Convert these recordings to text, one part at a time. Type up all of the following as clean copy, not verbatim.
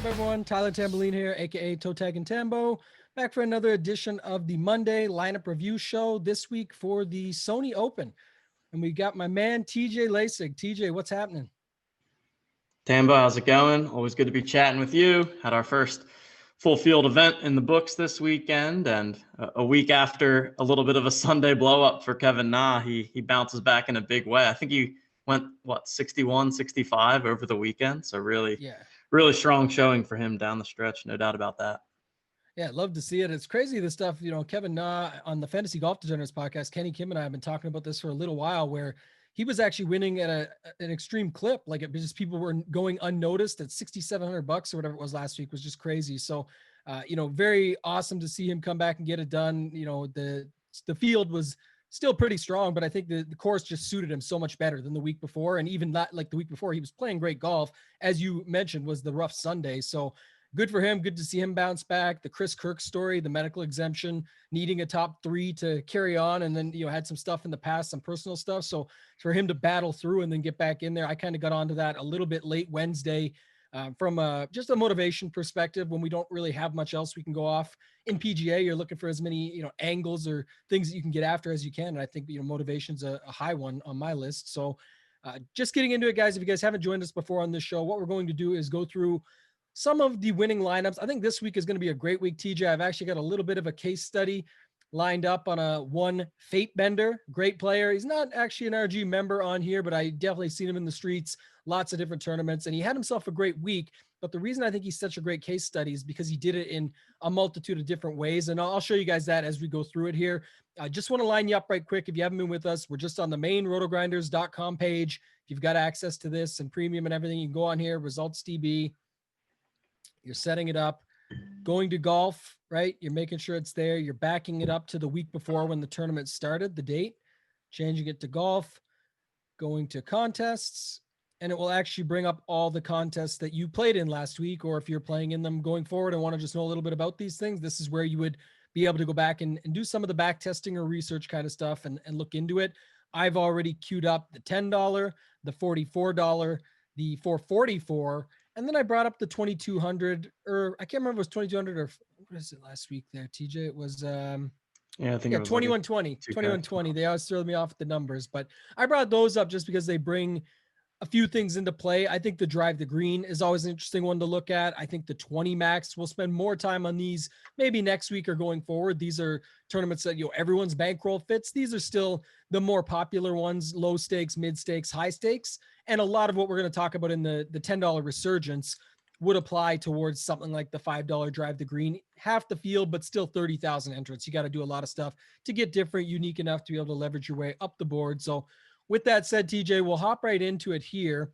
everyone? Tyler Tamboline here, aka ToeTagginTambo, back for another edition of the Monday lineup review show this week for the Sony Open. And we got my man TJ Laessig. TJ, what's happening? Tambo, how's it going? Always good to be chatting with you. Had our first full field event in the books this weekend, and a week after a little bit of a Sunday blow up for Kevin Na, he bounces back in a big way. I think he went 61, 65 over the weekend. So really strong showing for him down the stretch, no doubt about that. Yeah, love to see it. It's crazy, this stuff. Kevin Na on the Fantasy Golf Degenerates podcast, Kenny Kim and I have been talking about this for a little while, where he was actually winning at an extreme clip. Like, it just, people were going unnoticed at $6,700 or whatever it was last week, was just crazy. So, very awesome to see him come back and get it done. The field was still pretty strong, but I think the course just suited him so much better than the week before. And even that, like the week before, he was playing great golf, as you mentioned, was the rough Sunday. So good for him. Good to see him bounce back. The Chris Kirk story, the medical exemption, needing a top 3 to carry on. And then, had some stuff in the past, some personal stuff. So for him to battle through and then get back in there, I kind of got onto that a little bit late Wednesday from just a motivation perspective, when we don't really have much else we can go off. In PGA, you're looking for as many, angles or things that you can get after as you can. And I think, motivation's a high one on my list. So just getting into it, guys. If you guys haven't joined us before on this show, what we're going to do is go through some of the winning lineups. I think this week is going to be a great week, TJ. I've actually got a little bit of a case study lined up on a one Fate Bender, great player. He's not actually an RG member on here, but I definitely seen him in the streets, lots of different tournaments, and he had himself a great week. But the reason I think he's such a great case study is because he did it in a multitude of different ways. And I'll show you guys that as we go through it here. I just want to line you up right quick. If you haven't been with us, we're just on the main RotoGrinders.com page. If you've got access to this and premium and everything, you can go on here, Resultsdb. You're setting it up, going to golf, right? You're making sure it's there. You're backing it up to the week before when the tournament started, the date, changing it to golf, going to contests, and it will actually bring up all the contests that you played in last week, or if you're playing in them going forward and want to just know a little bit about these things, this is where you would be able to go back and do some of the back testing or research kind of stuff and look into it. I've already queued up the $10, the $44, the $444, and then I brought up the 2,200, or I can't remember if it was 2,200 or what is it last week there, TJ? It was, I think it was 2120, 2120. They always throw me off with the numbers, but I brought those up just because they bring a few things into play. I think the Drive the Green is always an interesting one to look at. I think the 20 max, we'll spend more time on these maybe next week or going forward. These are tournaments that, everyone's bankroll fits. These are still the more popular ones, low stakes, mid stakes, high stakes. And a lot of what we're going to talk about in the $10 resurgence would apply towards something like the $5 Drive the Green, half the field, but still 30,000 entrants. You got to do a lot of stuff to get different, unique enough to be able to leverage your way up the board. So with that said, TJ, we'll hop right into it here.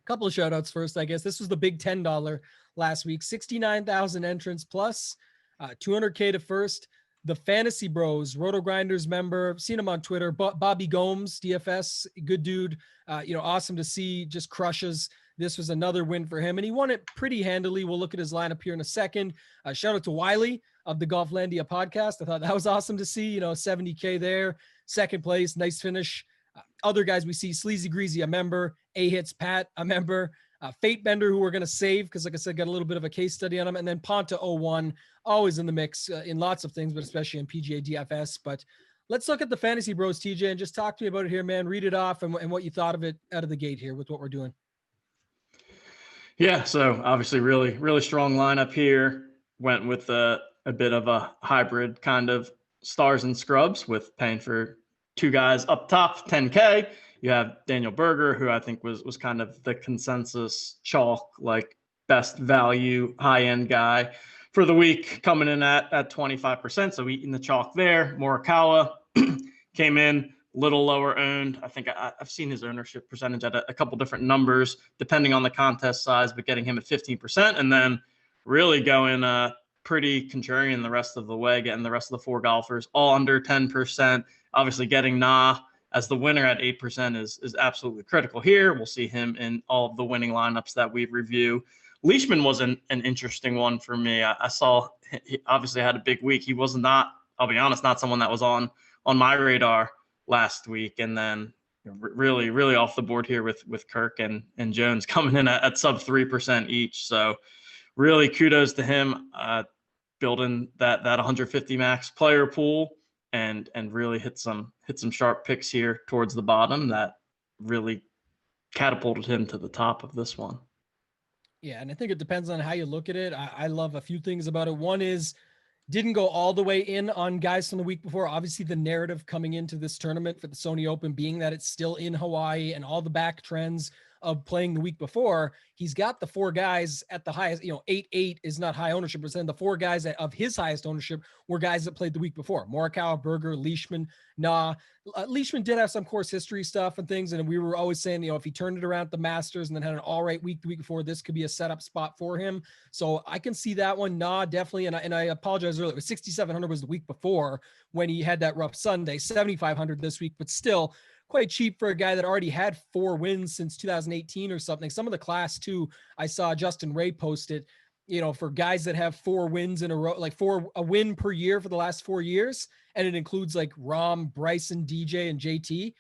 A couple of shout outs first, I guess. This was the big $10 last week, 69,000 entrants plus 200K to first. The Fantasy Bros, RotoGrinders member, seen him on Twitter, Bobby Gomes, DFS, good dude. Awesome to see, just crushes. This was another win for him, and he won it pretty handily. We'll look at his lineup here in a second. Shout out to Wiley of the Golflandia podcast. I thought that was awesome to see, 70K there. Second place, nice finish. Other guys we see, Sleazy Greasy, a member, A-Hits Pat, a member, Fate Bender, who we're going to save because, like I said, got a little bit of a case study on him, and then Ponta 01, always in the mix in lots of things, but especially in PGA DFS. But let's look at the Fantasy Bros, TJ, and just talk to me about it here, man. Read it off and what you thought of it out of the gate here with what we're doing. Yeah, so obviously really strong lineup here. Went with a bit of a hybrid kind of stars and scrubs with paying for two guys up top, 10K. You have Daniel Berger, who I think was kind of the consensus chalk, like best value, high-end guy for the week, coming in at 25%. So eating the chalk there. Morikawa came in a little lower owned. I think I've seen his ownership percentage at a couple different numbers, depending on the contest size, but getting him at 15%. And then really going pretty contrarian the rest of the way, getting the rest of the four golfers all under 10%. Obviously, getting Na as the winner at 8% is absolutely critical here. We'll see him in all of the winning lineups that we review. Leishman was an interesting one for me. I saw he obviously had a big week. He was not, I'll be honest, not someone that was on my radar last week. And then really off the board here with Kirk and Jones coming in at sub 3% each. So really kudos to him building that 150 max player pool and really hit some sharp picks here towards the bottom that really catapulted him to the top of this one. Yeah, and I think it depends on how you look at it. I love a few things about it. One is didn't go all the way in on guys from the week before. Obviously, the narrative coming into this tournament for the Sony Open being that it's still in Hawaii and all the back trends of playing the week before. He's got the 4 guys at the highest, 8-8 is not high ownership percent. The 4 guys of his highest ownership were guys that played the week before. Morikawa, Berger, Leishman, Nah. Leishman did have some course history stuff and things. And we were always saying, if he turned it around at the Masters and then had an all right week the week before, this could be a setup spot for him. So I can see that one. Nah, definitely. And I apologize earlier. It was 6,700 was the week before when he had that rough Sunday, 7,500 this week, but still quite cheap for a guy that already had 4 wins since 2018 or something. Some of the class too, I saw Justin Ray posted, for guys that have 4 wins in a row, like a win per year for the last 4 years. And it includes like Rahm, Bryson, DJ, and JT.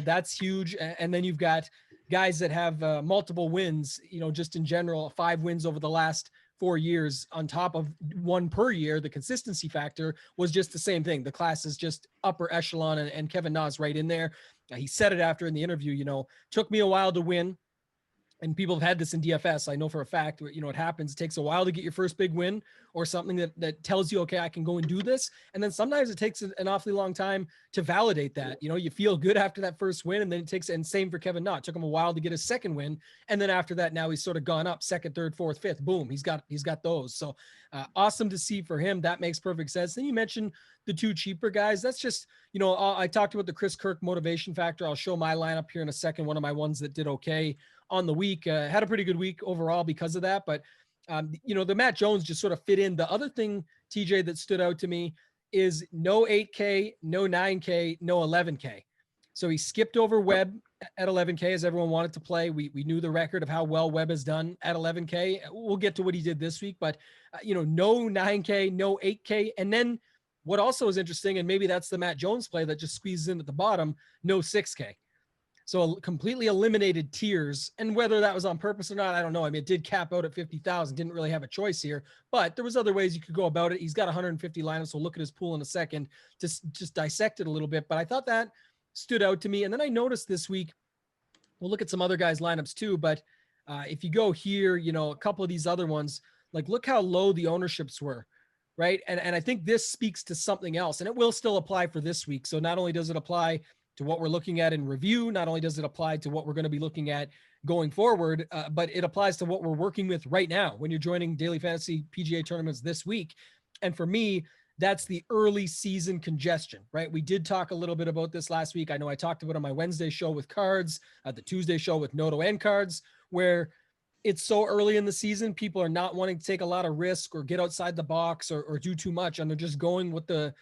That's huge. And then you've got guys that have multiple wins, just in general, 5 wins over the last 4 years on top of 1 per year. The consistency factor was just the same thing. The class is just upper echelon, and Kevin Na's right in there. He said it after in the interview, took me a while to win. And people have had this in DFS. I know for a fact, it happens. It takes a while to get your first big win or something that tells you, okay, I can go and do this. And then sometimes it takes an awfully long time to validate that. You feel good after that first win, and then and same for Kevin Na. It took him a while to get his second win. And then after that, now he's sort of gone up second, third, fourth, fifth, boom. He's got those. So awesome to see for him. That makes perfect sense. Then you mentioned the 2 cheaper guys. That's just, I talked about the Chris Kirk motivation factor. I'll show my lineup here in a second. One of my ones that did okay on the week, had a pretty good week overall because of that. But, the Matt Jones just sort of fit in. The other thing, TJ, that stood out to me is no 8K, no 9K, no 11K. So he skipped over Webb at 11K as everyone wanted to play. We knew the record of how well Webb has done at 11K. We'll get to what he did this week, but, no 9K, no 8K. And then what also is interesting, and maybe that's the Matt Jones play that just squeezes in at the bottom, no 6K. So completely eliminated tiers, and whether that was on purpose or not, I don't know. I mean, it did cap out at 50,000. Didn't really have a choice here, but there was other ways you could go about it. He's got 150 lineups. So we'll look at his pool in a second to just dissect it a little bit. But I thought that stood out to me. And then I noticed this week, we'll look at some other guys' lineups too. But if you go here, a couple of these other ones, like look how low the ownerships were, right? And I think this speaks to something else, and it will still apply for this week. So not only does it apply to what we're looking at in review, not only does it apply to what we're going to be looking at going forward, but it applies to what we're working with right now when you're joining daily fantasy PGA tournaments this week. And for me, that's the early season congestion, right? We did talk a little bit about this last week. I know I talked about it on my Wednesday show with cards, the Tuesday show with Noto and cards, where it's so early in the season, people are not wanting to take a lot of risk or get outside the box or do too much. And they're just going with the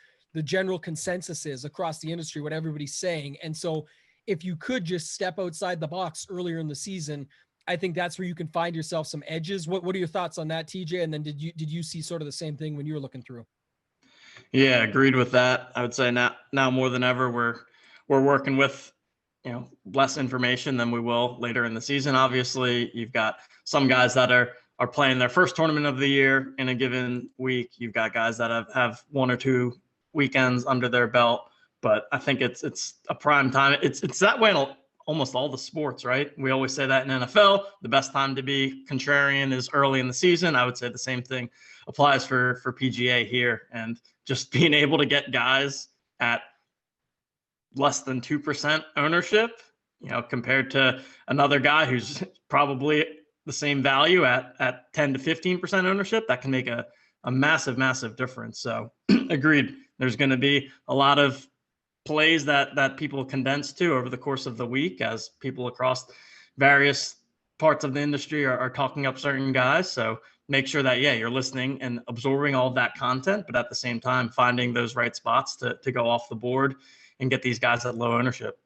general consensus is across the industry, what everybody's saying. And so if you could just step outside the box earlier in the season, I think that's where you can find yourself some edges. What are your thoughts on that, TJ? And then did you see sort of the same thing when you were looking through? Yeah, agreed with that. I would say now more than ever, we're working with, less information than we will later in the season. Obviously, you've got some guys that are playing their first tournament of the year in a given week. You've got guys that have 1 or 2 weekends under their belt, but I think it's a prime time. It's that way in almost all the sports, right? We always say that in NFL, the best time to be contrarian is early in the season. I would say the same thing applies for PGA here, and just being able to get guys at less than 2% ownership, compared to another guy who's probably the same value at 10 to 15% ownership, that can make a massive, massive difference. So agreed. There's going to be a lot of plays that people condense to over the course of the week as people across various parts of the industry are talking up certain guys. So make sure that, you're listening and absorbing all of that content, but at the same time, finding those right spots to go off the board and get these guys at low ownership.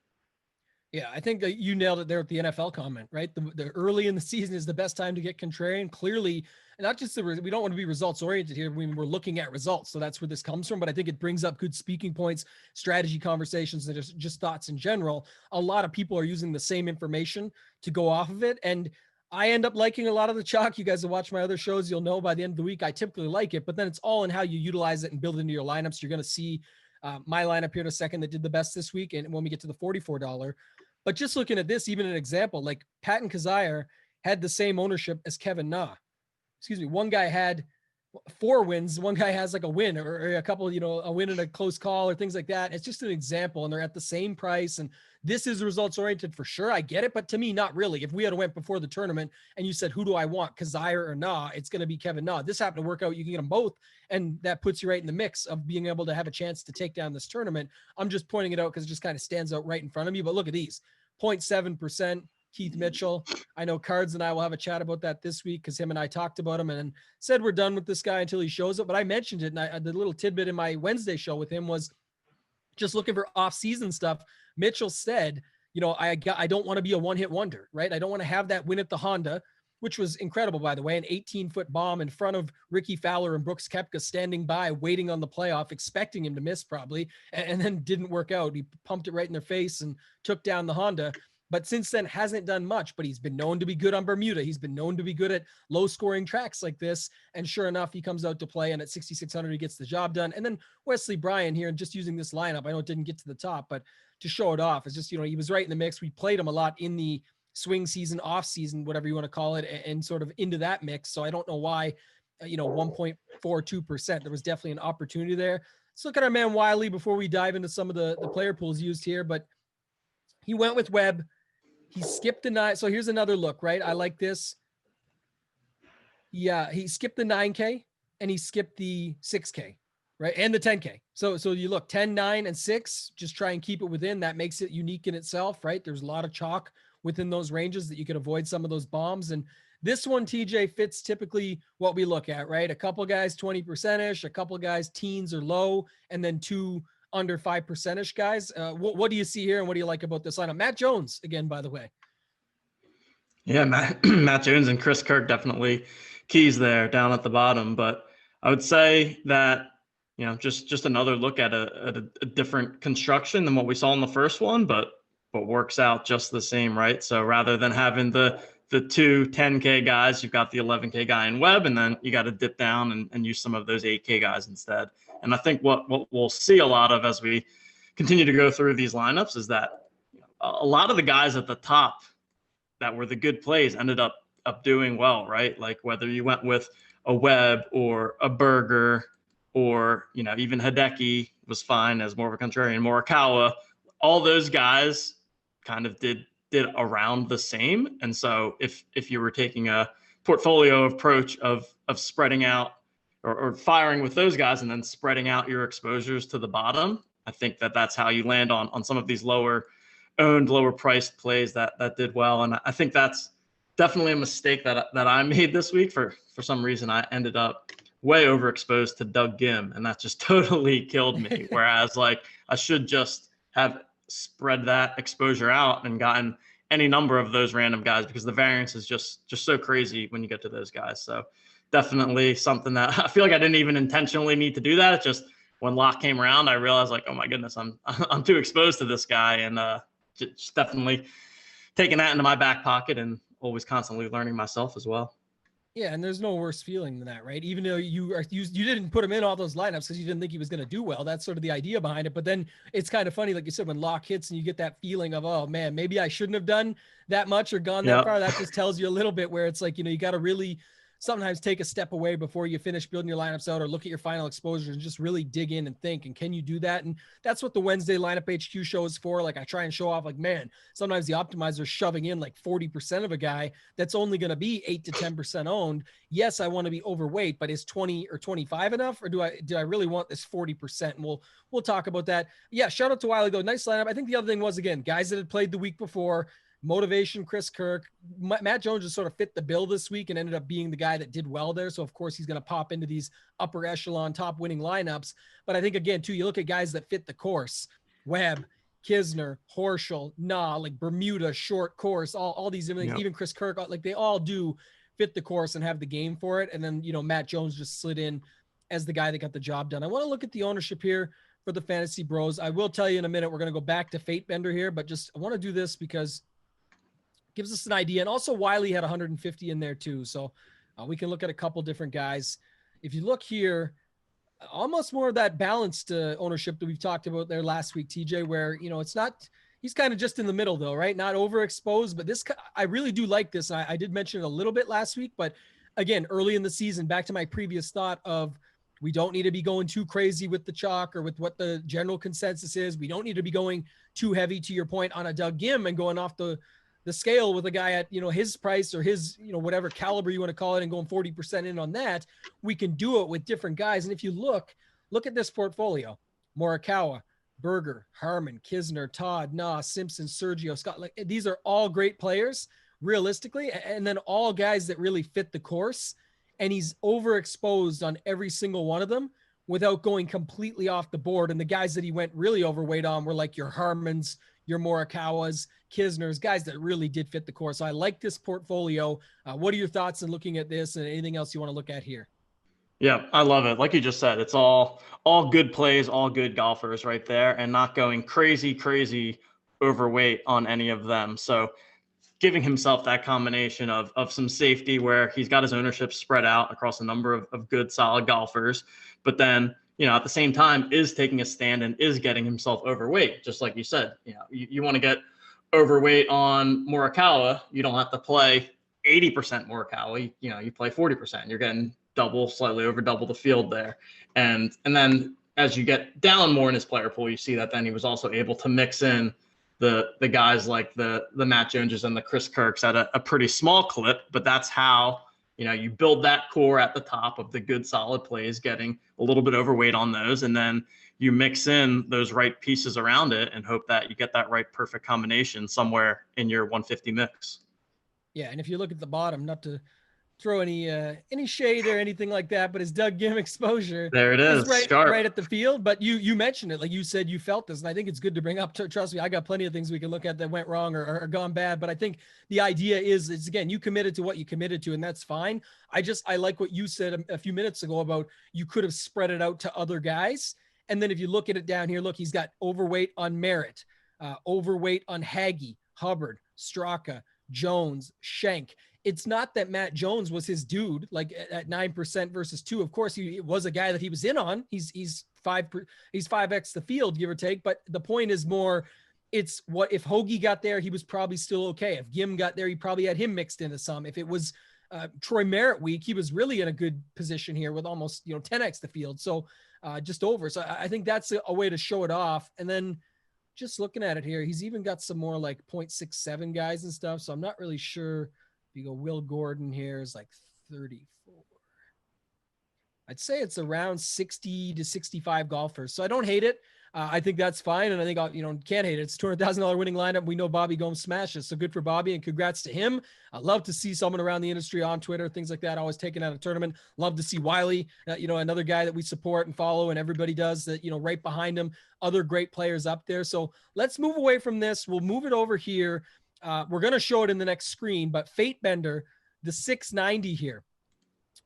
Yeah, I think that you nailed it there with the NFL comment, right? The early in the season is the best time to get contrarian. Clearly, not just we don't want to be results oriented here. We're looking at results. So that's where this comes from. But I think it brings up good speaking points, strategy conversations, and just thoughts in general. A lot of people are using the same information to go off of it. And I end up liking a lot of the chalk. You guys have watched my other shows. You'll know by the end of the week, I typically like it, but then it's all in how you utilize it and build it into your lineups. You're going to see my lineup here in a second that did the best this week. And when we get to the $44, but just looking at this, even an example, like Patton Kizzire had the same ownership as Kevin Na. Excuse me. One guy had 4 wins. One guy has like a win or a couple, a win in a close call or things like that. It's just an example, and they're at the same price. And this is results oriented for sure. I get it, but to me, not really. If we had went before the tournament and you said, who do I want, Kizzire or Na? It's going to be Kevin Na. This happened to work out. You can get them both, and that puts you right in the mix of being able to have a chance to take down this tournament. I'm just pointing it out because it just kind of stands out right in front of you. But look at these, 0.7%. Keith Mitchell. I know Cards and I will have a chat about that this week because him and I talked about him and said we're done with this guy until he shows up. But I mentioned it, and the little tidbit in my Wednesday show with him was just looking for off-season stuff. Mitchell said, I don't want to be a one-hit wonder, right? I don't want to have that win at the Honda, which was incredible, by the way, an 18-foot bomb in front of Ricky Fowler and Brooks Koepka standing by, waiting on the playoff, expecting him to miss probably, and then didn't work out. He pumped it right in their face and took down the Honda. But since then hasn't done much, but he's been known to be good on Bermuda. He's been known to be good at low scoring tracks like this. And sure enough, he comes out to play, and at 6,600, he gets the job done. And then Wesley Bryan here, and just using this lineup, I know it didn't get to the top, but to show it off, it's just, he was right in the mix. We played him a lot in the swing season, off season, whatever you want to call it, and sort of into that mix. So I don't know why, 1.42%, there was definitely an opportunity there. Let's look at our man Wiley before we dive into some of the player pools used here, but he went with Webb. He skipped the 9. So here's another look, right? I like this. Yeah, he skipped the 9K and he skipped the 6K, right? And the 10K. So you look 10, 9, and 6, just try and keep it within. That makes it unique in itself, right? There's a lot of chalk within those ranges that you could avoid some of those bombs. And this one, TJ, fits typically what we look at, right? A couple guys 20%ish, a couple guys teens or low, and then 2 under 5%ish guys. What do you see here, and what do you like about this lineup? Matt Jones again, by the way. Yeah, Matt Jones and Chris Kirk definitely keys there down at the bottom. But I would say that just another look at a different construction than what we saw in the first one, but works out just the same, right? So rather than having the 2 10K guys, you've got the 11K guy in Webb, and then you got to dip down and use some of those 8K guys instead. And I think what we'll see a lot of as we continue to go through these lineups is that a lot of the guys at the top that were the good plays ended up doing well, right? Like whether you went with a Webb or a Berger or, even Hideki was fine as more of a contrarian, Morikawa, all those guys kind of did around the same. And so if you were taking a portfolio approach of spreading out or firing with those guys and then spreading out your exposures to the bottom, I think that's how you land on some of these lower owned, lower priced plays that did well. And I think that's definitely a mistake that I made this week. For some reason, I ended up way overexposed to Doug Gim, and that just totally killed me. Whereas I should just have spread that exposure out and gotten any number of those random guys, because the variance is just so crazy when you get to those guys. So definitely something that I feel like I didn't even intentionally need to do that. It's just when lock came around, I realized oh my goodness, I'm too exposed to this guy, and just definitely taking that into my back pocket and always constantly learning myself as well. Yeah, and there's no worse feeling than that, right? Even though you didn't put him in all those lineups because you didn't think he was going to do well. That's sort of the idea behind it. But then it's kind of funny, like you said, when lock hits and you get that feeling of, oh man, maybe I shouldn't have done that much or gone that far. That just tells you a little bit where it's like, you got to really sometimes take a step away before you finish building your lineups out, or look at your final exposure and just really dig in and think, and can you do that? And that's what the Wednesday lineup HQ show is for. Like I try and show off, like, man, sometimes the optimizer is shoving in like 40% of a guy that's only going to be 8 to 10% owned. Yes, I want to be overweight, but is 20 or 25 enough? Or do I really want this 40%? And we'll talk about that. Yeah. Shout out to Wiley though. Nice lineup. I think the other thing was, again, guys that had played the week before, motivation, Chris Kirk. Matt Jones just sort of fit the bill this week and ended up being the guy that did well there. So of course he's going to pop into these upper echelon top winning lineups. But I think again, too, you look at guys that fit the course, Webb, Kisner, Horschel, like Bermuda, short course, all these things, even Chris Kirk, like they all do fit the course and have the game for it. And then, Matt Jones just slid in as the guy that got the job done. I want to look at the ownership here for the Fantasy Bros. I will tell you in a minute, we're going to go back to Fate Bender here, but just I want to do this because gives us an idea. And also Wiley had 150 in there too. So we can look at a couple different guys. If you look here, almost more of that balanced ownership that we've talked about there last week, TJ, where, it's not, he's kind of just in the middle though, right? Not overexposed, but I really do like this. I did mention it a little bit last week, but again, early in the season, back to my previous thought of, we don't need to be going too crazy with the chalk or with what the general consensus is. We don't need to be going too heavy, to your point, on a Doug Gim and going off the scale with a guy at, his price or his, whatever caliber you want to call it, and going 40% in on that. We can do it with different guys. And if you look at this portfolio: Morikawa, Berger, Harman, Kisner, Todd, Nah, Simpson, Sergio, Scott. Like, these are all great players realistically, and then all guys that really fit the course. And he's overexposed on every single one of them without going completely off the board. And the guys that he went really overweight on were like your Harmons, your Morikawas, Kisners, guys that really did fit the course. So I like this portfolio. What are your thoughts in looking at this, and anything else you want to look at here? Yeah, I love it. Like you just said, it's all good plays, all good golfers right there, and not going crazy overweight on any of them. So giving himself that combination of some safety where he's got his ownership spread out across a number of good, solid golfers, but then, at the same time is taking a stand and is getting himself overweight. Just like you said, you want to get overweight on Morikawa, you don't have to play 80% Morikawa. You play 40%. You're getting slightly over double the field there. And then as you get down more in his player pool, you see that then he was also able to mix in the guys like the Matt Joneses and the Chris Kirks at a pretty small clip, but that's how, you build that core at the top of the good solid plays, getting a little bit overweight on those. And then you mix in those right pieces around it and hope that you get that right perfect combination somewhere in your 150 mix. Yeah. And if you look at the bottom, not to throw any shade or anything like that, but his Doug Gim exposure there it is right at the field. But you mentioned it, like you said, you felt this, and I think it's good to bring up. Trust me, I got plenty of things we can look at that went wrong or gone bad, but I think the idea is again, you committed to what you committed to, and that's fine. I like what you said a few minutes ago about you could have spread it out to other guys. And then if you look at it down here, look, he's got overweight on Merritt, overweight on Haggy, Hubbard, Straka, Jones, Schenk. It's not that Matt Jones was his dude, like at 9% versus 2. Of course, he was a guy that he was in on. He's 5x the field, give or take. But the point is more, it's what if Hoagie got there, he was probably still okay. If Gim got there, he probably had him mixed into some. If it was Troy Merritt week, he was really in a good position here with almost 10x the field. So just over. So I think that's a way to show it off. And then just looking at it here, he's even got some more like 0.67 guys and stuff. So I'm not really sure. You go Will Gordon here is like 34. I'd say it's around 60 to 65 golfers. So I don't hate it. I think that's fine. And I think, can't hate it. It's $200,000 winning lineup. We know Bobby Gomes smashes. So good for Bobby and congrats to him. I love to see someone around the industry on Twitter, things like that, always taking out a tournament. Love to see Wiley, another guy that we support and follow, and everybody does that, right behind him, other great players up there. So let's move away from this. We'll move it over here. We're going to show it in the next screen, but Fate Bender, the 690 here,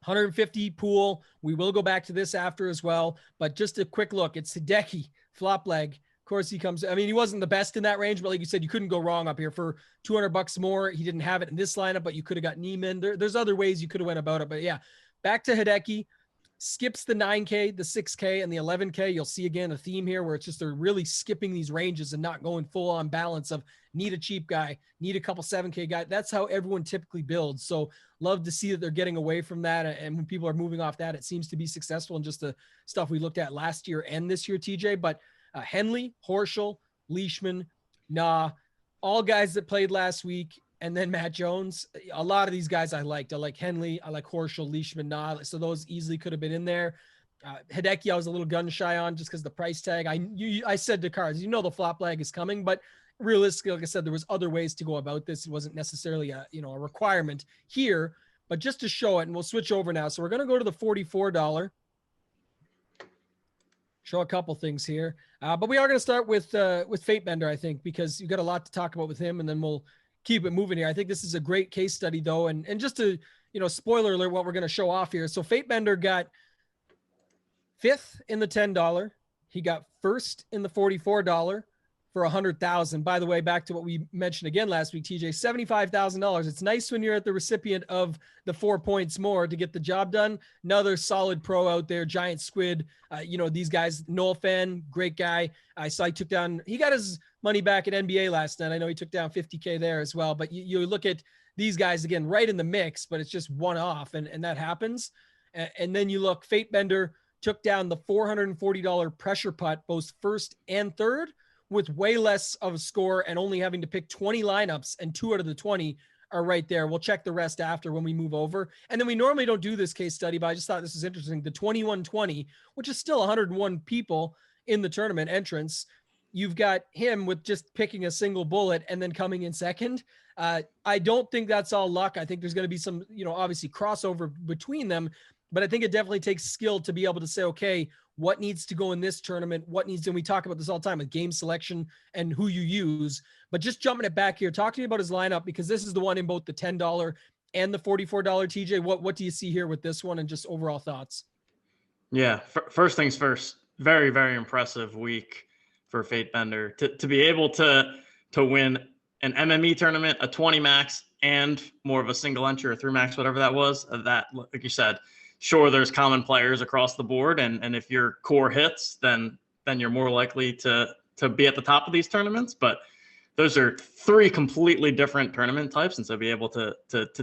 150 pool. We will go back to this after as well, but just a quick look. It's Hideki, flop leg. Of course, he comes. I mean, he wasn't the best in that range, but like you said, you couldn't go wrong up here for $200 more. He didn't have it in this lineup, but you could have got Neiman. There's other ways you could have went about it, but yeah, back to Hideki. Skips the 9K, the 6K, and the 11K. You'll see again a theme here where it's just they're really skipping these ranges and not going full on balance of need a cheap guy, need a couple 7K guy. That's how everyone typically builds. So love to see that they're getting away from that. And when people are moving off that, it seems to be successful in just the stuff we looked at last year and this year, TJ. But Henley, Horschel, Leishman, Nah, all guys that played last week. And then Matt Jones, a lot of these guys I liked. I like Henley, I like Horschel, Leishman, Nah. So those easily could have been in there. Hideki, I was a little gun shy on just because the price tag. I said to cards, the flop leg is coming, but realistically, like I said, there was other ways to go about this. It wasn't necessarily a requirement here, but just to show it, and we'll switch over now. So we're going to go to the $44. Show a couple things here, but we are going to start with Fate Bender, I think, because you've got a lot to talk about with him, and then we'll keep it moving here. I think this is a great case study though. And just to, spoiler alert, what we're going to show off here. So Fate Bender got 5th in the $10. He got 1st in the $44, for 100,000. By the way, back to what we mentioned again last week, TJ, $75,000. It's nice when you're at the recipient of the 4 points more to get the job done. Another solid pro out there, Giant Squid. These guys, Noel Fan, great guy. I saw he got his money back at NBA last night. I know he took down 50K there as well, but you look at these guys again, right in the mix, but it's just one off and that happens. And then you look, Fate Bender took down the $440 pressure putt, both first and third, with way less of a score and only having to pick 20 lineups, and 2 out of the 20 are right there. We'll check the rest after when we move over. And then we normally don't do this case study, but I just thought this was interesting. The 21-20, which is still 101 people in the tournament entrance. You've got him with just picking a single bullet and then coming in second. I don't think that's all luck. I think there's going to be some, obviously crossover between them, but I think it definitely takes skill to be able to say, okay, what needs to go in this tournament? And we talk about this all the time with game selection and who you use, but just jumping it back here, talk to me about his lineup, because this is the one in both the $10 and the $44 TJ. What do you see here with this one and just overall thoughts? Yeah. First things first, very, very impressive week for Fate Bender to be able to win an MME tournament, a 20 max, and more of a single entry or 3 max, whatever that was. That, like you said, sure, there's common players across the board, and if your core hits, then you're more likely to be at the top of these tournaments. But those are 3 completely different tournament types, and so be able to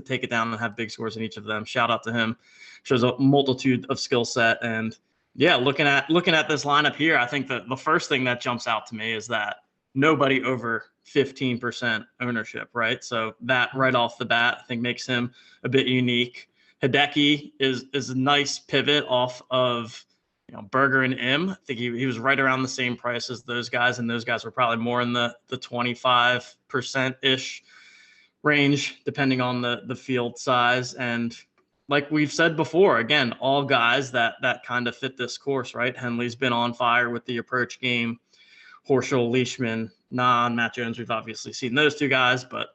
take it down and have big scores in each of them. Shout out to him. Shows a multitude of skill set. And yeah, looking at this lineup here, I think that the first thing that jumps out to me is that nobody over 15% ownership, right? So that right off the bat, I think makes him a bit unique. Hideki is a nice pivot off of Berger and M. I think he was right around the same price as those guys, and those guys were probably more in the 25%-ish range, depending on the field size. And like we've said before, again, all guys that kind of fit this course, right? Henley's been on fire with the approach game. Horschel, Leishman, and Matt Jones, we've obviously seen those 2 guys, but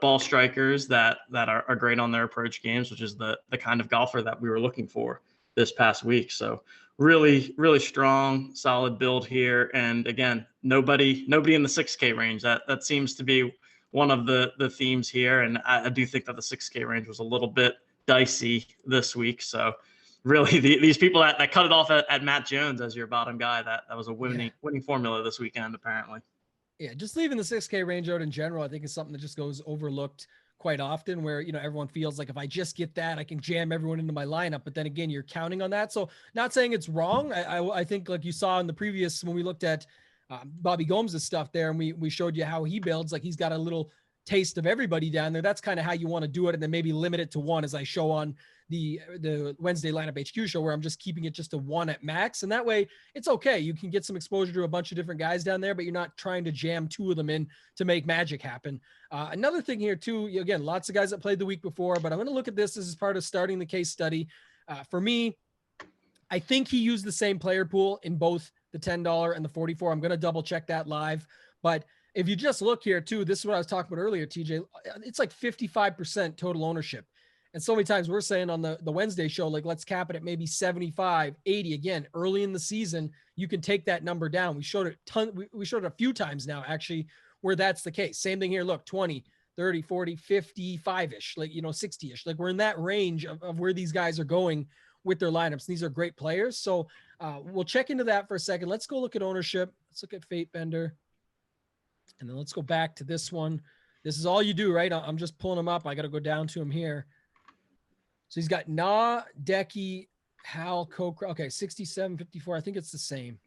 ball strikers that are great on their approach games, which is the kind of golfer that we were looking for this past week. So really, really strong, solid build here. And again, nobody in the 6K range. That seems to be one of the themes here. And I do think that the 6K range was a little bit dicey this week. So really, these people that cut it off at Matt Jones as your bottom guy, that was a winning formula this weekend, apparently. Yeah, just leaving the 6K range out in general, I think is something that just goes overlooked quite often, where, everyone feels like if I just get that, I can jam everyone into my lineup. But then again, you're counting on that. So not saying it's wrong. I think, like you saw in the previous, when we looked at Bobby Gomes' stuff there, and we showed you how he builds, like he's got a little taste of everybody down there. That's kind of how you want to do it. And then maybe limit it to 1, as I show on the Wednesday lineup HQ show, where I'm just keeping it just to 1 at max. And that way it's okay. You can get some exposure to a bunch of different guys down there, but you're not trying to jam 2 of them in to make magic happen. Another thing here too, again, lots of guys that played the week before, but I'm going to look at this as part of starting the case study. For me, I think he used the same player pool in both the $10 and the 44. I'm going to double check that live, but if you just look here too, this is what I was talking about earlier, TJ, it's like 55% total ownership. And so many times we're saying on the Wednesday show, like, let's cap it at maybe 75, 80. Again, early in the season, you can take that number down. We showed it we showed it a few times now, actually, where that's the case. Same thing here. Look, 20, 30, 40, 55-ish, 60-ish. Like, we're in that range of where these guys are going with their lineups. These are great players. So we'll check into that for a second. Let's go look at ownership. Let's look at Fate Bender. And then let's go back to this one. This is all you do, right? I'm just pulling them up. I got to go down to him here. So he's got Decky, Hal, Kokra. Okay, 67, 54. I think it's the same.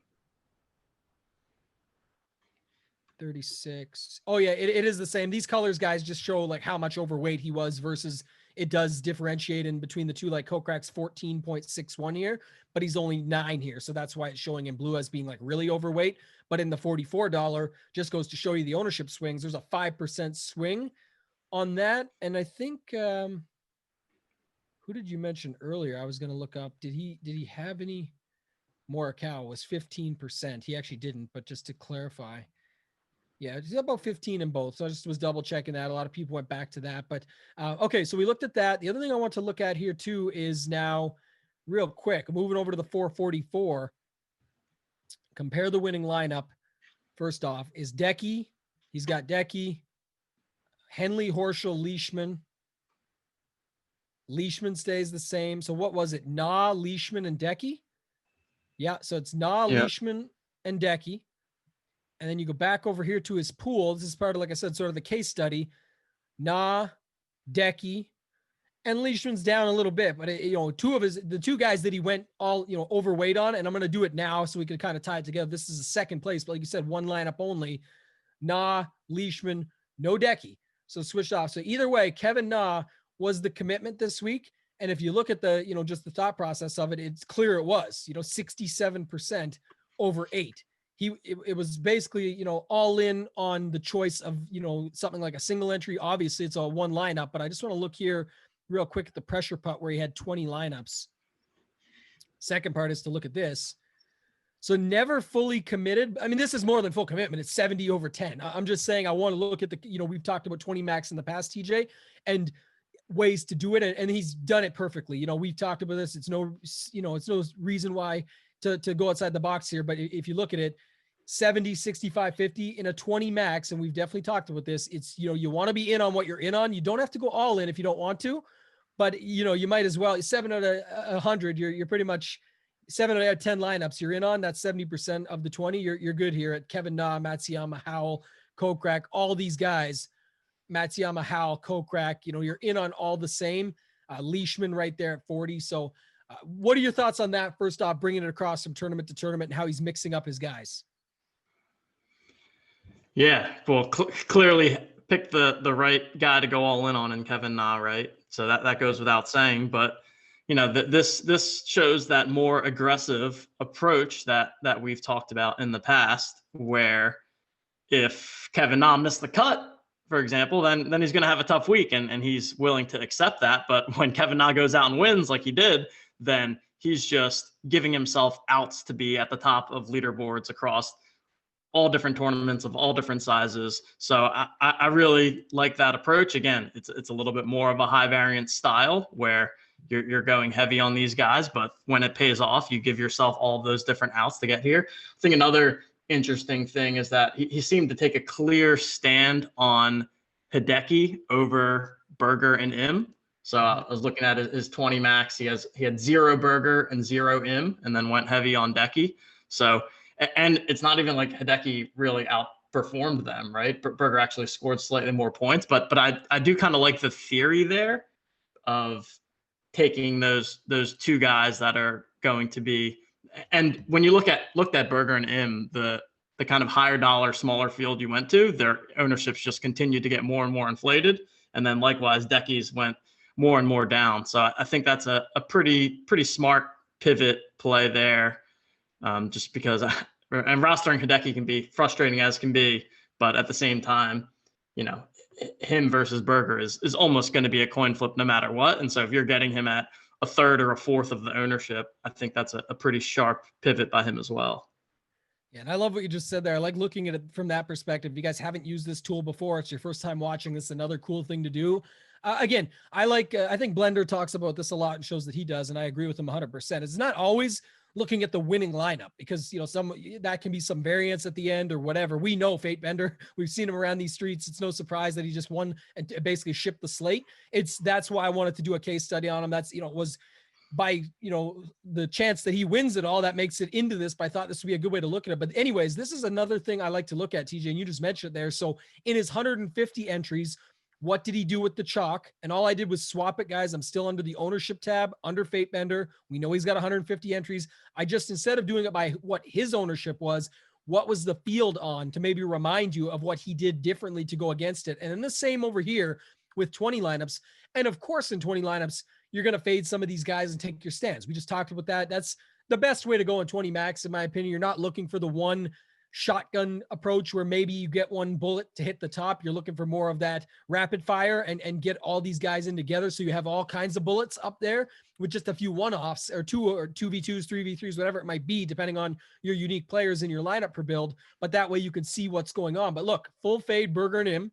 36. Oh, yeah, it is the same. These colors, guys, just show like how much overweight he was versus it does differentiate in between the two. Like Kokrak's 14.61 here, but he's only 9 here. So that's why it's showing in blue as being like really overweight. But in the $44, just goes to show you the ownership swings. There's a 5% swing on that. And I think, who did you mention earlier? I was going to look up. Did he have any? Morikawa was 15%. He actually didn't, but just to clarify. Yeah, it's about 15 in both. So I just was double checking that. A lot of people went back to that. But okay, so we looked at that. The other thing I want to look at here too is now real quick, moving over to the 444. Compare the winning lineup first off, is Decky. He's got Decky, Henley, Horschel, Leishman. Leishman stays the same. So what was it? Na, Leishman, and Decky? Yeah, so it's Na, Leishman, and Decky. And then you go back over here to his pool. This is part of, like I said, sort of the case study. Na, Decky, and Leishman's down a little bit, but the two guys that he went all, overweight on, and I'm going to do it now so we can kind of tie it together. This is a second place, but like you said, one lineup only. Na, Leishman, no Decky. So switched off. So either way, Kevin Na was the commitment this week. And if you look at the, just the thought process of it, it's clear it was, 67% over 8. It was basically, all in on the choice of, something like a single entry. Obviously it's a one lineup, but I just want to look here real quick at the pressure putt where he had 20 lineups. Second part is to look at this. So never fully committed. I mean, this is more than full commitment. It's 70 over 10. I'm just saying, I want to look at the, we've talked about 20 max in the past, TJ, and ways to do it. And he's done it perfectly. We've talked about this. It's no, it's no reason why to go outside the box here. But if you look at it, 70, 65, 50 in a 20 max. And we've definitely talked about this. It's, you want to be in on what you're in on. You don't have to go all in if you don't want to, but you might as well. 7 out of 100, you're pretty much 7 out of 10 lineups you're in on. That's 70% of the 20. You're good here at Kevin Na, Matsuyama, Howell, Kokrak, all these guys. Matsuyama, Howell, Kokrak, you're in on all the same. Leishman right there at 40. So what are your thoughts on that? First off, bringing it across from tournament to tournament and how he's mixing up his guys. Yeah, well, clearly picked the right guy to go all in on in Kevin Na, right? So that goes without saying, but this shows that more aggressive approach that we've talked about in the past, where if Kevin Na missed the cut, for example, then he's going to have a tough week, and he's willing to accept that. But when Kevin Na goes out and wins like he did, then he's just giving himself outs to be at the top of leaderboards across all different tournaments of all different sizes. So I really like that approach. Again, it's a little bit more of a high variance style where you're going heavy on these guys, but when it pays off, you give yourself all of those different outs to get here. I think another interesting thing is that he seemed to take a clear stand on Hideki over Berger and Im. So I was looking at his 20 max. He had 0 Berger and 0 Im, and then went heavy on Decky. So, and it's not even like Hideki really outperformed them, right? Berger actually scored slightly more points, but I do kind of like the theory there of taking those two guys that are going to be. And when you looked at Berger and Im, the kind of higher dollar, smaller field you went to, their ownerships just continued to get more and more inflated. And then likewise, Decky's went more and more down. So I think that's a pretty smart pivot play there, just because and rostering Hideki can be frustrating as can be, but at the same time, him versus Berger is almost going to be a coin flip no matter what. And so if you're getting him at a third or a fourth of the ownership, I think that's a pretty sharp pivot by him as well. Yeah, and I love what you just said there. I like looking at it from that perspective. If you guys haven't used this tool before, it's your first time watching this, another cool thing to do. Again, I think Blender talks about this a lot and shows that he does, and I agree with him 100%. It's not always looking at the winning lineup because, that can be some variance at the end or whatever. We know Fate Bender. We've seen him around these streets. It's no surprise that he just won and basically shipped the slate. That's why I wanted to do a case study on him. That's, was by, the chance that he wins it all, that makes it into this, but I thought this would be a good way to look at it. But anyways, this is another thing I like to look at, TJ, and you just mentioned it there. So in his 150 entries, what did he do with the chalk? And all I did was swap it, guys. I'm still under the ownership tab under Fate Bender. We know he's got 150 entries. I just, instead of doing it by what his ownership was, what was the field on, to maybe remind you of what he did differently to go against it. And then the same over here with 20 lineups. And of course, in 20 lineups, you're going to fade some of these guys and take your stands. We just talked about that. That's the best way to go in 20 max, in my opinion. You're not looking for the one shotgun approach where maybe you get one bullet to hit the top. You're looking for more of that rapid fire and get all these guys in together. So you have all kinds of bullets up there with just a few one-offs or 2v2s, 3v3s, whatever it might be, depending on your unique players in your lineup per build. But that way you can see what's going on. But look, full fade Berger and Im,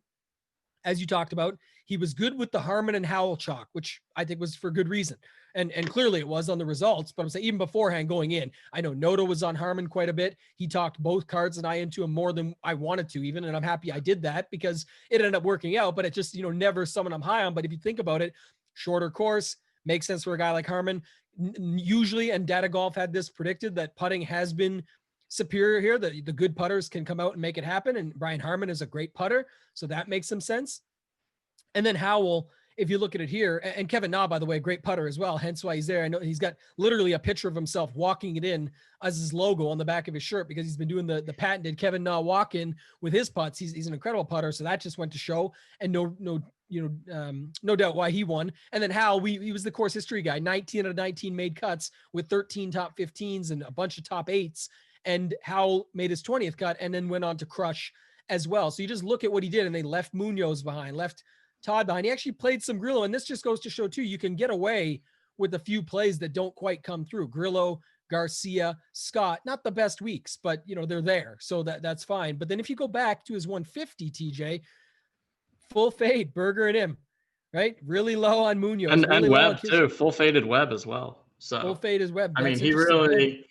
as you talked about, He was good with the Harmon and Howell chalk, which I think was for good reason. And clearly it was on the results, but I'm saying even beforehand going in, I know Noto was on Harmon quite a bit. He talked both cards and I into him more than I wanted to even. And I'm happy I did that because it ended up working out, but it just, never someone I'm high on. But if you think about it, shorter course makes sense for a guy like Harmon. Usually, and Data Golf had this predicted, that putting has been superior here, that the good putters can come out and make it happen. And Brian Harmon is a great putter. So that makes some sense. And then Howell, if you look at it here, and Kevin Na, by the way, great putter as well, hence why he's there. I know he's got literally a picture of himself walking it in as his logo on the back of his shirt because he's been doing the patented Kevin Na walk in with his putts. He's an incredible putter. So that just went to show, and no doubt why he won. And then Howell, he was the course history guy, 19 out of 19 made cuts with 13 top 15s and a bunch of top 8s. And Howell made his 20th cut and then went on to crush as well. So you just look at what he did, and they left Munoz behind, left Todd behind. He actually played some Grillo, and this just goes to show too, you can get away with a few plays that don't quite come through. Grillo, Garcia, Scott, not the best weeks, but they're there. So that's fine. But then if you go back to his 150, TJ, full fade, Berger and him, right? Really low on Munoz. And really Webb too, full faded Webb as well. So full fade is Webb. I mean, he really,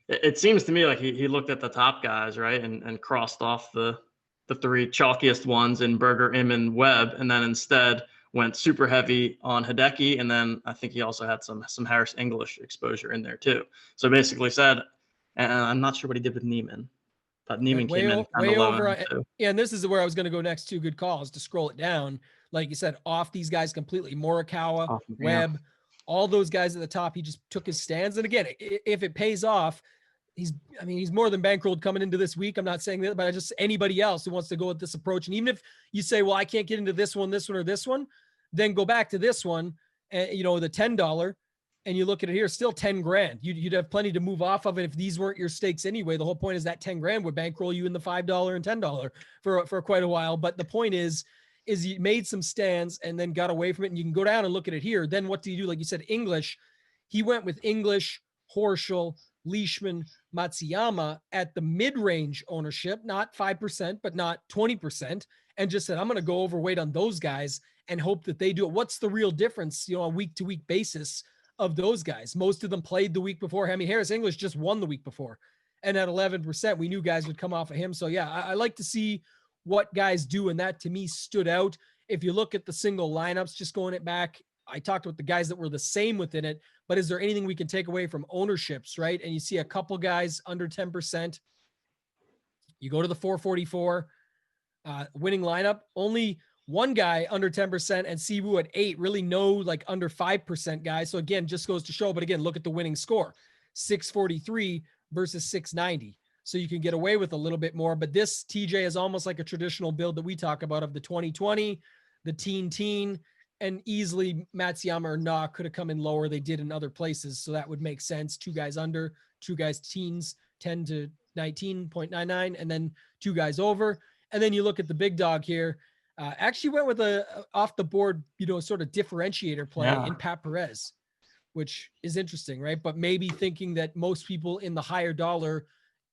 it seems to me like he looked at the top guys, right? And crossed off the three chalkiest ones in Berger, Im, and Webb, and then instead went super heavy on Hideki. And then I think he also had some Harris English exposure in there too. So basically said, and I'm not sure what he did with Neiman, but Neiman came in way over. Yeah, and this is where I was going to go next. Two good calls to scroll it down. Like you said, off these guys completely. Morikawa, Webb, all those guys at the top. He just took his stands. And again, if it pays off, he's more than bankrolled coming into this week. I'm not saying that, but just anybody else who wants to go with this approach. And even if you say, well, I can't get into this one, or this one, then go back to this one, and the $10, and you look at it here, still 10 grand. You'd have plenty to move off of it if these weren't your stakes anyway. The whole point is that 10 grand would bankroll you in the $5 and $10 for quite a while. But the point is you made some stands and then got away from it, and you can go down and look at it here. Then what do you do? Like you said, English, he went with English, Horschel, Leishman, Matsuyama at the mid-range ownership, not 5%, but not 20%, and just said, I'm going to go overweight on those guys and hope that they do it. What's the real difference, on a week-to-week basis of those guys? Most of them played the week before. I mean, Harris English just won the week before. And at 11%, we knew guys would come off of him. So yeah, I like to see what guys do. And that to me stood out. If you look at the single lineups, just going it back, I talked with the guys that were the same within it, but is there anything we can take away from ownerships, right? And you see a couple guys under 10%. You go to the 444 winning lineup, only one guy under 10% and Siwoo at 8, really no like under 5% guys. So again, just goes to show, but again, look at the winning score, 643 versus 690. So you can get away with a little bit more, but this TJ is almost like a traditional build that we talk about of the 2020, the teen, and easily Matsuyama or Na could have come in lower. They did in other places. So that would make sense. 2 guys under, 2 guys teens, 10 to 19.99, and then 2 guys over. And then you look at the big dog here. Actually went with a off the board, sort of differentiator play in Pat Perez, which is interesting, right? But maybe thinking that most people in the higher dollar,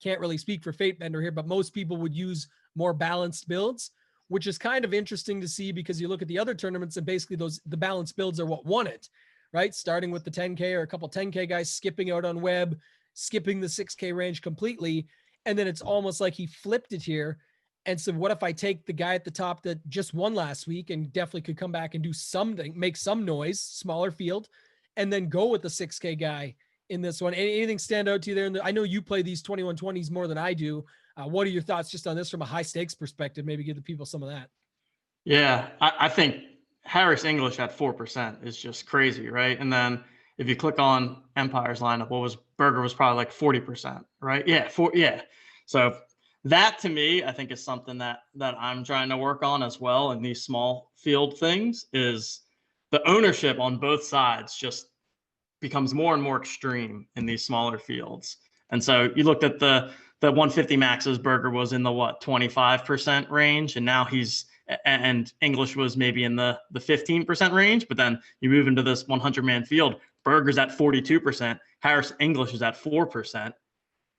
can't really speak for Fate Bender here, but most people would use more balanced builds, which is kind of interesting to see because you look at the other tournaments and basically the balanced builds are what won it, right? Starting with the 10K or a couple 10K guys skipping out on Webb, skipping the 6K range completely. And then it's almost like he flipped it here. And so what if I take the guy at the top that just won last week and definitely could come back and do something, make some noise, smaller field, and then go with the 6K guy in this one? Anything stand out to you there? I know you play these 2120s more than I do. What are your thoughts just on this from a high stakes perspective? Maybe give the people some of that. Yeah, I think Harris English at 4% is just crazy, right? And then if you click on Empire's lineup, Berger was probably like 40%, right? Yeah, So that to me, I think is something that I'm trying to work on as well in these small field things, is the ownership on both sides just becomes more and more extreme in these smaller fields. And so you looked at the 150 maxes, Berger was in the 25% range, and now and English was maybe in the 15% range, but then you move into this 100-man field, Berger's at 42%, Harris English is at 4%.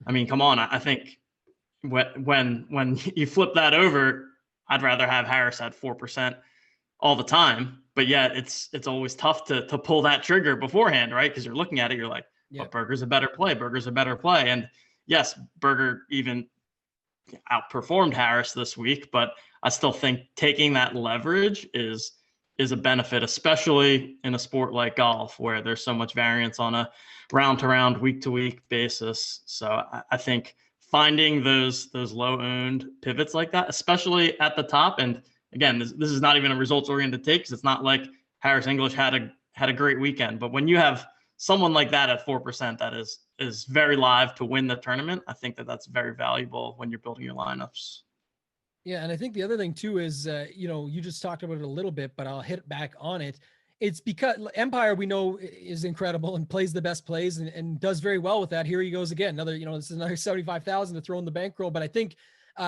I mean, come on, I think when you flip that over, I'd rather have Harris at 4% all the time, but yet it's always tough to pull that trigger beforehand, right? Because you're looking at it, you're like, but Berger's a better play. Berger's a better play. And yes, Berger even outperformed Harris this week, but I still think taking that leverage is a benefit, especially in a sport like golf where there's so much variance on a round to round, week to week basis. So I think finding those low owned pivots like that, especially at the top. And again, this is not even a results oriented take, because it's not like Harris English had a great weekend. But when you have someone like that at 4%, that is very live to win the tournament, I think that's very valuable when you're building your lineups. Yeah, and I think the other thing too is, you just talked about it a little bit, but I'll hit back on it. It's because Empire, we know, is incredible and plays the best plays and does very well with that. Here he goes again. Another, this is another 75,000 to throw in the bankroll. But I think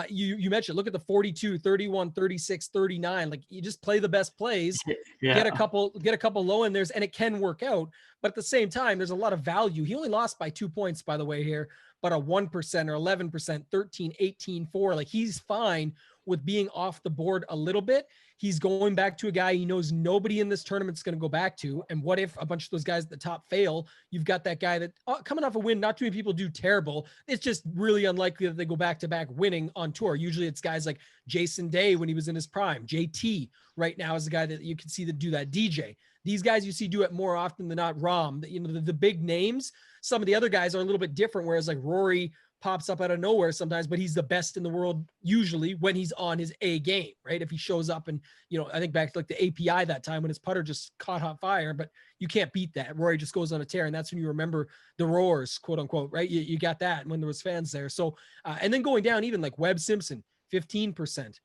you mentioned, look at the 42, 31, 36, 39. Like, you just play the best plays, get a couple low in theirs, and it can work out. But at the same time, there's a lot of value. He only lost by 2 points, by the way, here, but a 1% or 11%, 13, 18, 4. Like, he's fine with being off the board a little bit. He's going back to a guy he knows nobody in this tournament is going to go back to. And what if a bunch of those guys at the top fail? You've got that guy that coming off a win, not too many people do terrible. It's just really unlikely that they go back to back winning on tour. Usually it's guys like Jason Day when he was in his prime. JT right now is the guy that you can see that do that. DJ. These guys you see do it more often than not. Rom, the big names. Some of the other guys are a little bit different, whereas like Rory pops up out of nowhere sometimes, but he's the best in the world usually when he's on his A game, right? If he shows up and, I think back to like the API that time when his putter just caught hot fire, but you can't beat that. Rory just goes on a tear, and that's when you remember the roars, quote unquote, right? You got that when there was fans there. So, and then going down, even like Webb Simpson, 15%,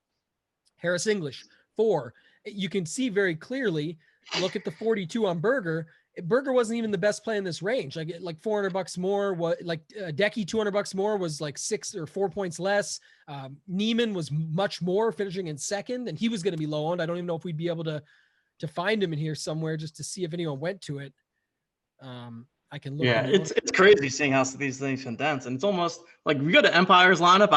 Harris English, 4. You can see very clearly, look at the 42 on Berger. Berger wasn't even the best play in this range. Like $400 more, Decky $200 more was like 6 or 4 points less. Neiman was much more, finishing in second, and he was going to be low owned. I don't even know if we'd be able to find him in here somewhere just to see if anyone went to it. I can look. Yeah, it's crazy seeing how these things condense, and it's almost like we go to Empire's lineup.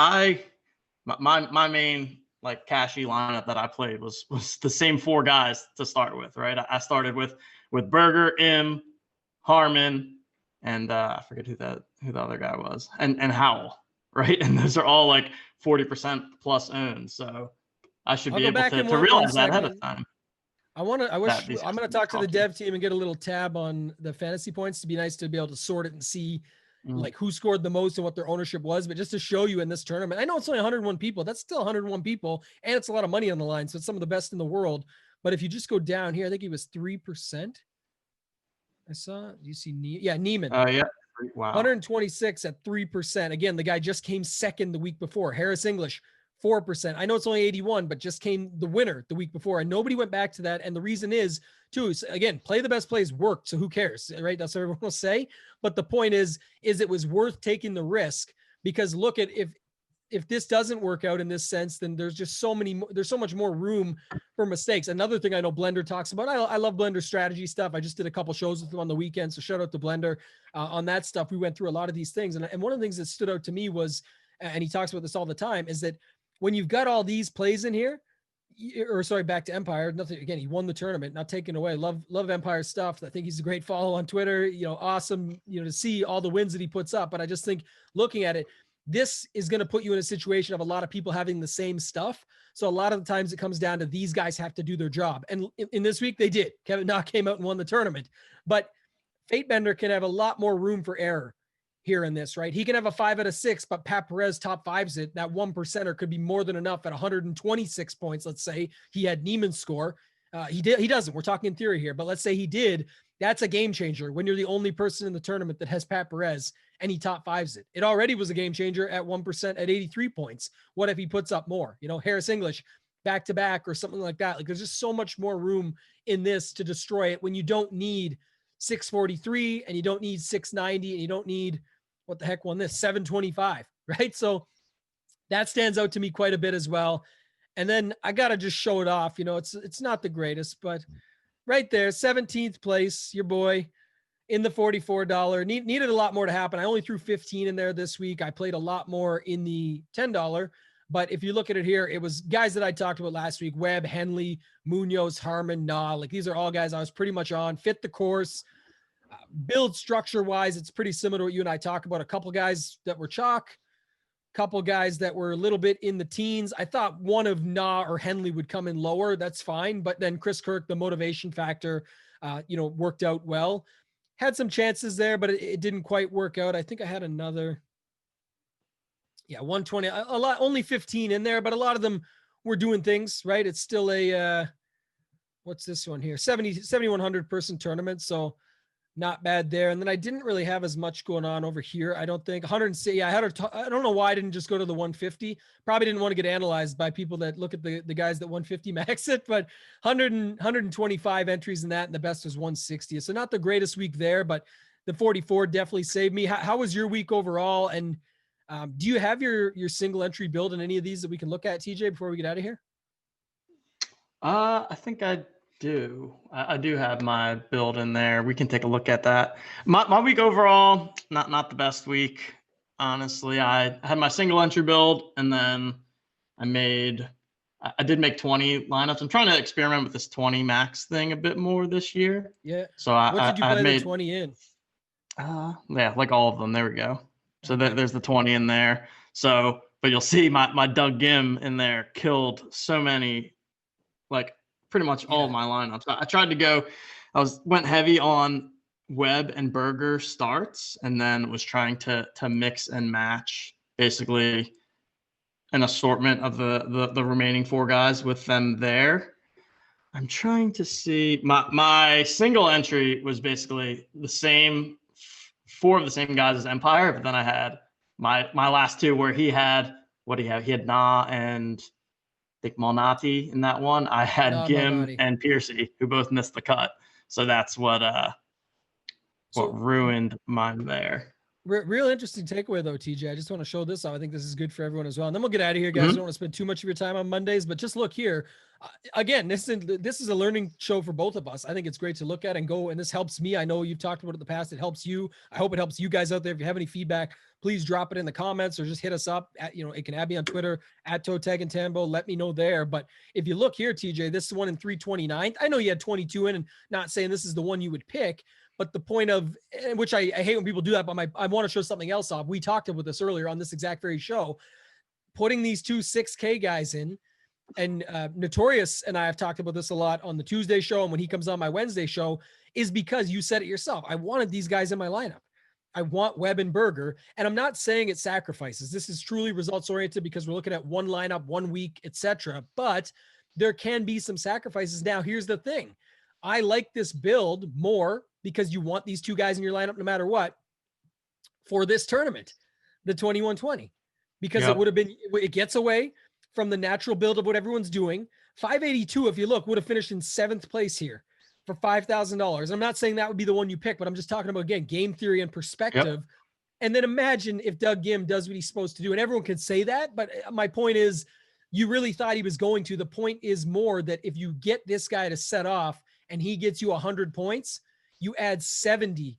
My main like cashy lineup that I played was the same 4 guys to start with, right? I started with Berger, Im, Harmon, and I forget who the other guy was, and Howell, right? And those are all like 40% plus owned. So I should be able to realize that ahead of time. I'm going to talk to the dev team and get a little tab on the fantasy points to be nice to be able to sort it and see like who scored the most and what their ownership was. But just to show you in this tournament, I know it's only 101 people. That's still 101 people. And it's a lot of money on the line. So it's some of the best in the world. But if you just go down here, I think he was 3%. I saw, do you see Neiman? Yeah. Wow. 126 at 3%. Again, the guy just came second the week before. Harris English, 4%. I know it's only 81, but just came the winner the week before, and nobody went back to that. And the reason is, too, again, play the best plays worked. So who cares, right? That's what everyone will say. But the point is it was worth taking the risk, because look at if this doesn't work out in this sense, then there's just there's so much more room for mistakes. Another thing I know Blender talks about, I love Blender strategy stuff. I just did a couple shows with him on the weekend. So shout out to Blender on that stuff. We went through a lot of these things. And one of the things that stood out to me was, and he talks about this all the time, is that when you've got all these plays in here, back to Empire, nothing, again, he won the tournament, not taken away. Love Empire stuff. I think he's a great follow on Twitter, awesome, to see all the wins that he puts up. But I just think looking at it, this is going to put you in a situation of a lot of people having the same stuff. So a lot of the times it comes down to these guys have to do their job. And in this week they did. Kevin Na came out and won the tournament, but Fate Bender can have a lot more room for error here in this, right? He can have a 5 out of 6, but Pat Perez top 5s it. That 1%er could be more than enough at 126 points. Let's say he had Neiman's score. He doesn't. We're talking in theory here, but let's say he did. That's a game changer when you're the only person in the tournament that has Pat Perez and he top 5s it. It already was a game changer at 1% at 83 points. What if he puts up more? Harris English back to back or something like that. Like, there's just so much more room in this to destroy it when you don't need 643 and you don't need 690 and you don't need, what the heck won this, 725, right? So that stands out to me quite a bit as well. And then I got to just show it off. It's not the greatest, but right there, 17th place, your boy in the $44. Needed a lot more to happen. I only threw 15 in there this week. I played a lot more in the $10, But if you look at it here, it was guys that I talked about last week: Webb, Henley, Munoz, Harmon, Nah. Like these are all guys I was pretty much on. Fit the course, build structure wise, it's pretty similar to what you and I talk about. A couple guys that were chalk, couple guys that were a little bit in the teens. I thought one of Nah or Henley would come in lower. That's fine. But then Chris Kirk, the motivation factor, worked out well. Had some chances there, but it didn't quite work out. I think I had another. Yeah, 120, a lot, only 15 in there, but a lot of them were doing things, right? It's still a, what's this one here? 7,100 person tournament. So not bad there. And then I didn't really have as much going on over here. I don't think 160. Yeah, I don't know why I didn't just go to the 150. Probably didn't want to get analyzed by people that look at the guys that 150 max it, but 125 entries in that. And the best was 160. So not the greatest week there, but the 44 definitely saved me. How was your week overall? And do you have your single entry build in any of these that we can look at, TJ, before we get out of here? I think I do. I do have my build in there. We can take a look at that. My week overall, not the best week. Honestly, I had my single entry build, and then I did make 20 lineups. I'm trying to experiment with this 20 max thing a bit more this year. Yeah. So what did you play the 20 in? Yeah, like all of them. There we go. So there's the 20 in there. So, but you'll see my Doug Gim in there killed so many, like pretty much all of my lineups. I tried to go, went heavy on Webb and Berger starts, and then was trying to mix and match basically an assortment of the remaining four guys with them there. I'm trying to see my single entry was basically the same, four of the same guys as Empire, but then I had my last two where he had, what do you have? He had Nah and I think Malnati in that one. I had Gim Malnati and Piercy, who both missed the cut. So that's what ruined mine there. Real interesting takeaway though, TJ. I just want to show this off. I think this is good for everyone as well. And then we'll get out of here, guys. I don't want to spend too much of your time on Mondays, but just look here. Again, this is a learning show for both of us. I think it's great to look at and go, and this helps me. I know you've talked about it in the past. It helps you. I hope it helps you guys out there. If you have any feedback, please drop it in the comments or just hit us up at, it can add me on Twitter at ToeTagginTambo. Let me know there. But if you look here, TJ, this is one in 329. I know you had 22 in, and not saying this is the one you would pick, but the point of, which I hate when people do that, but I want to show something else off. We talked about this earlier on this exact very show, putting these two 6K guys in. And Notorious and I have talked about this a lot on the Tuesday show, and when he comes on my Wednesday show, is because you said it yourself. I wanted these guys in my lineup. I want Webb and Berger, and I'm not saying it sacrifices. This is truly results oriented because we're looking at one lineup, 1 week, etc. But there can be some sacrifices. Now, here's the thing: I like this build more because you want these two guys in your lineup no matter what for this tournament, the 21-20, because it would have been, it gets away from the natural build of what everyone's doing. 582, if you look, would have finished in 7th place here for $5,000. I'm not saying that would be the one you pick, but I'm just talking about, again, game theory and perspective. Yep. And then imagine if Doug Gim does what he's supposed to do, and everyone could say that, but my point is, you really thought he was going to. The point is more that if you get this guy to set off and he gets you 100 points, you add 70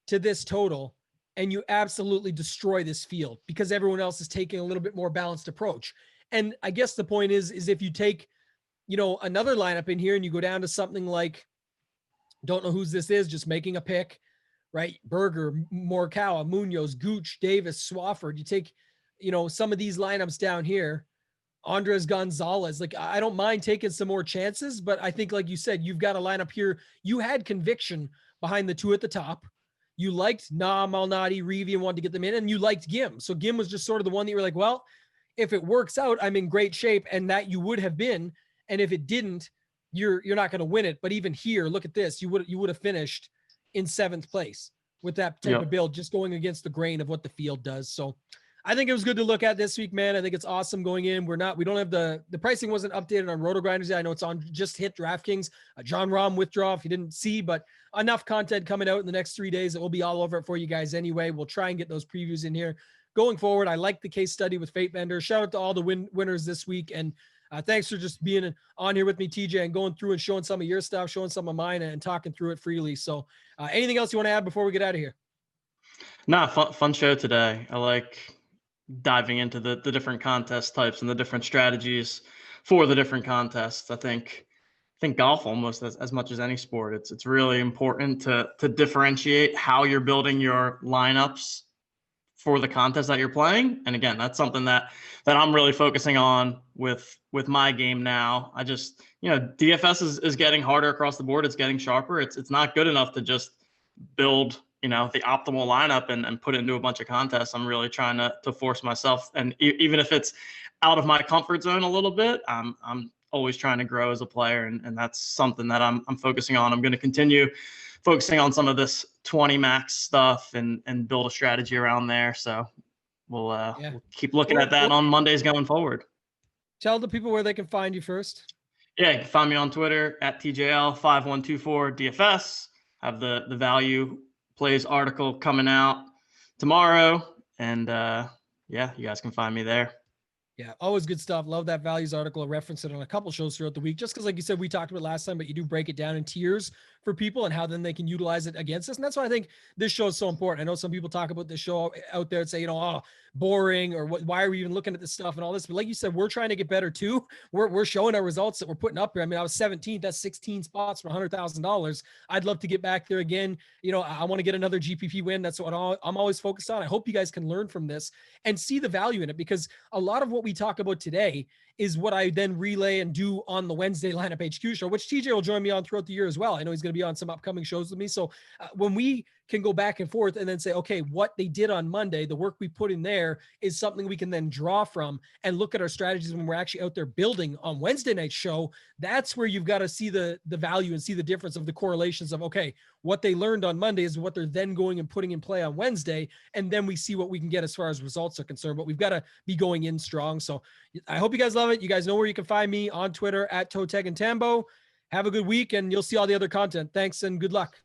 to this total and you absolutely destroy this field because everyone else is taking a little bit more balanced approach. And I guess the point is if you take, another lineup in here and you go down to something like, don't know whose this is, just making a pick, right? Berger, Morikawa, Munoz, Gooch, Davis, Swafford. You take, some of these lineups down here, Andres Gonzalez. Like, I don't mind taking some more chances, but I think, like you said, you've got a lineup here. You had conviction behind the two at the top. You liked Nah, Malnati, Reeve, and wanted to get them in, and you liked Gim. So Gim was just sort of the one that you were like, well, if it works out, I'm in great shape, and that you would have been. And if it didn't, you're not going to win it. But even here, look at this. You would have finished in 7th place with that type of build, just going against the grain of what the field does. So I think it was good to look at this week, man. I think it's awesome going in. We don't have the pricing wasn't updated on RotoGrinders yet. I know it's on just hit DraftKings, John Rahm withdraw if you didn't see, but enough content coming out in the next 3 days. It will be all over it for you guys anyway. We'll try and get those previews in here. Going forward, I like the case study with Fate Bender. Shout out to all the winners this week. And thanks for just being on here with me, TJ, and going through and showing some of your stuff, showing some of mine, and talking through it freely. So anything else you want to add before we get out of here? Nah, fun show today. I like diving into the different contest types and the different strategies for the different contests. I think golf almost as much as any sport, it's really important to differentiate how you're building your lineups for the contest that you're playing. And again, that's something that I'm really focusing on with my game now. I just, DFS is getting harder across the board. It's getting sharper. It's not good enough to just build, the optimal lineup and put it into a bunch of contests. I'm really trying to force myself. And even if it's out of my comfort zone a little bit, I'm always trying to grow as a player. And that's something that I'm focusing on. I'm going to continue focusing on some of this 20 max stuff and build a strategy around there. So we'll keep looking at that on Mondays going forward. Tell the people where they can find you first. Yeah, you can find me on Twitter at TJL5124DFS. Have the value plays article coming out tomorrow. And you guys can find me there. Yeah, always good stuff. Love that values article. I referenced it on a couple shows throughout the week, just because, like you said, we talked about it last time, but you do break it down in tiers for people and how then they can utilize it against us. And that's why I think this show is so important. I know some people talk about this show out there and say, boring, or why are we even looking at this stuff and all this? But like you said, we're trying to get better too. We're showing our results that we're putting up here. I mean, I was 17th. That's 16 spots for $100,000. I'd love to get back there again. I want to get another GPP win. That's what I'm always focused on. I hope you guys can learn from this and see the value in it, because a lot of what we talk about today is what I then relay and do on the Wednesday Lineup HQ show, which TJ will join me on throughout the year as well. I know he's going to be on some upcoming shows with me. So when we can go back and forth and then say, okay, what they did on Monday, the work we put in there is something we can then draw from and look at our strategies when we're actually out there building on Wednesday night show. That's where you've got to see the value and see the difference of the correlations of, okay, what they learned on Monday is what they're then going and putting in play on Wednesday. And then we see what we can get as far as results are concerned, but we've got to be going in strong. So I hope you guys love it. You guys know where you can find me on Twitter at ToeTagginTambo. Have a good week and you'll see all the other content. Thanks and good luck.